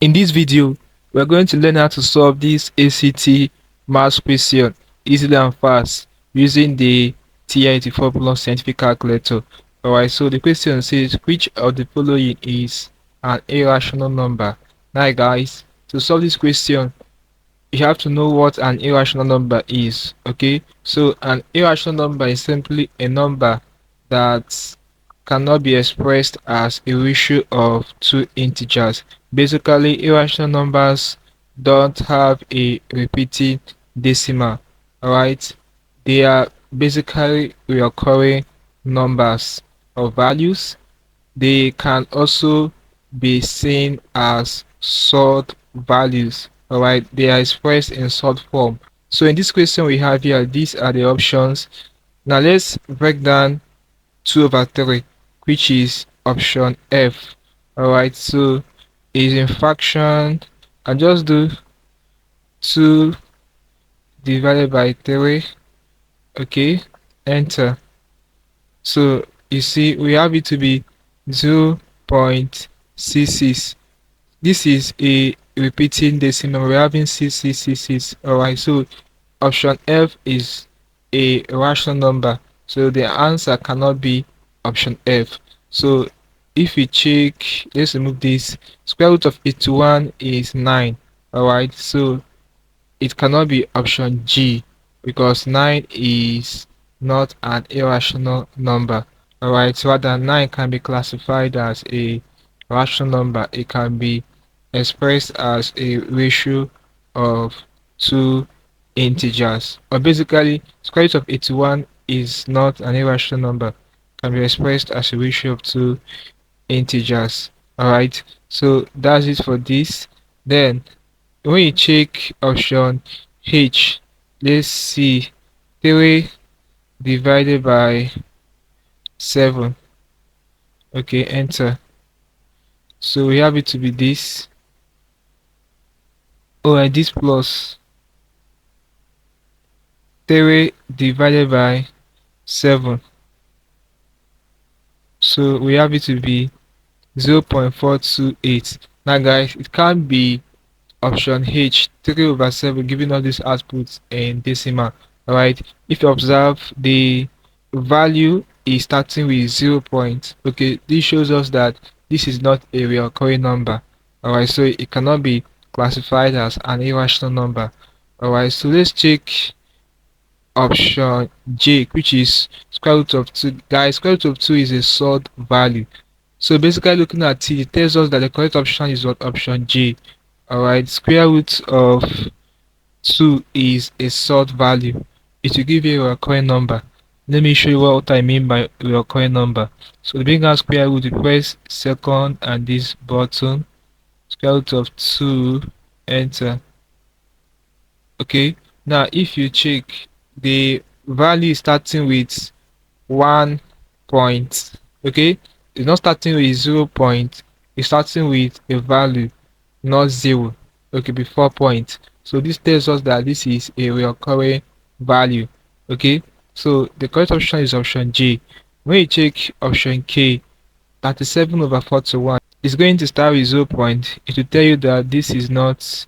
In this video, we are going to learn how to solve this ACT math question easily and fast using the TI-84 plus scientific calculator. Alright, so the question says, which of the following is an irrational number? Now guys, to solve this question, you have to know what an irrational number is. Okay, so an irrational number is simply a number that cannot be expressed as a ratio of two integers. Basically, irrational numbers don't have a repeating decimal. Alright, they are basically recurring numbers or values. They can also be seen as short values. Alright, they are expressed in short form. So in this question we have here, these are the options. Now let's break down 2/3, which is option F. Alright, so is in fraction, and just do 2 divided by 3. Okay, enter. So you see we have it to be 0.66. This is a repeating decimal. We're having 6666. Alright, so option F is a rational number, so the answer cannot be option F. So if we check, let's remove this. Square root of 81 is 9. Alright, so it cannot be option G because 9 is not an irrational number. Alright, so rather 9 can be classified as a rational number. It can be expressed as a ratio of two integers. Or basically, square root of 81 is not an irrational number. It can be expressed as a ratio of two integers. Alright, so that's it for this. Then when you check option H, let's see, 3 divided by 7. Okay, enter. So we have it to be this. Alright, this plus 3 divided by 7. So we have it to be 0.428. Now guys, it can't be option H, 3/7, giving all these outputs in decimal. Alright, if you observe, the value is starting with 0 point. Okay, this shows us that this is not a recurring number. Alright, so it cannot be classified as an irrational number. Alright, so let's check option J, which is square root of 2. Guys, square root of 2 is a short value. So basically looking at it, it tells us that the correct option is what? Option J. Alright, square root of 2 is a short value. It will give you a recurring number. Let me show you what I mean by recurring number. So to bring out square root, you press second and this button, square root of 2, enter. Okay, now if you check, the value is starting with 1 point. Okay, it's not starting with 0 point, it's starting with a value, not 0. Okay, before point. So this tells us that this is a recurring value. Okay, so the correct option is option J. When you check option K, 37/41, it's going to start with 0 point. It will tell you that this is not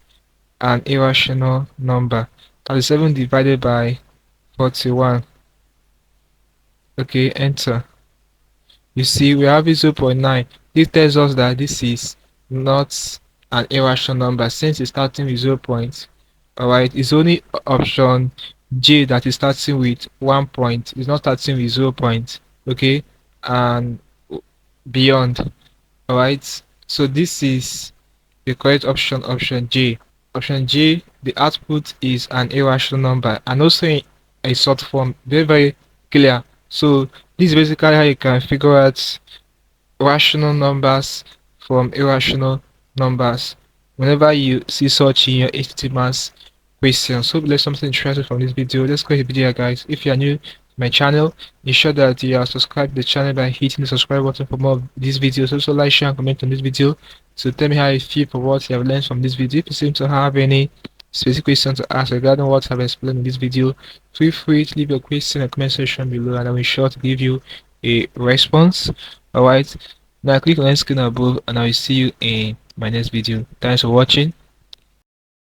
an irrational number. 37 divided by 41. Okay, enter. You see we have 0.9. This tells us that this is not an irrational number since it's starting with 0 point. Alright, it's only option J that is starting with 1 point. It's not starting with 0 point. Okay, and beyond. Alright, so this is the correct option, option J. Option J, the output is an irrational number and also in a short form. Very clear. So this is basically how you can figure out rational numbers from irrational numbers whenever you see such in your HT math questions. So there's something interesting from this video. Let's go to the video, guys. If you are new to my channel, ensure that you are subscribed to the channel by hitting the subscribe button for more of these videos. Also like, share and comment on this video. So tell me how you feel for what you have learned from this video. If you seem to have any specific questions to ask regarding what I've explained in this video, feel free to leave your question in the comment section below and I will be sure to give you a response. Alright, now click on the screen above and I will see you in my next video. Thanks for watching.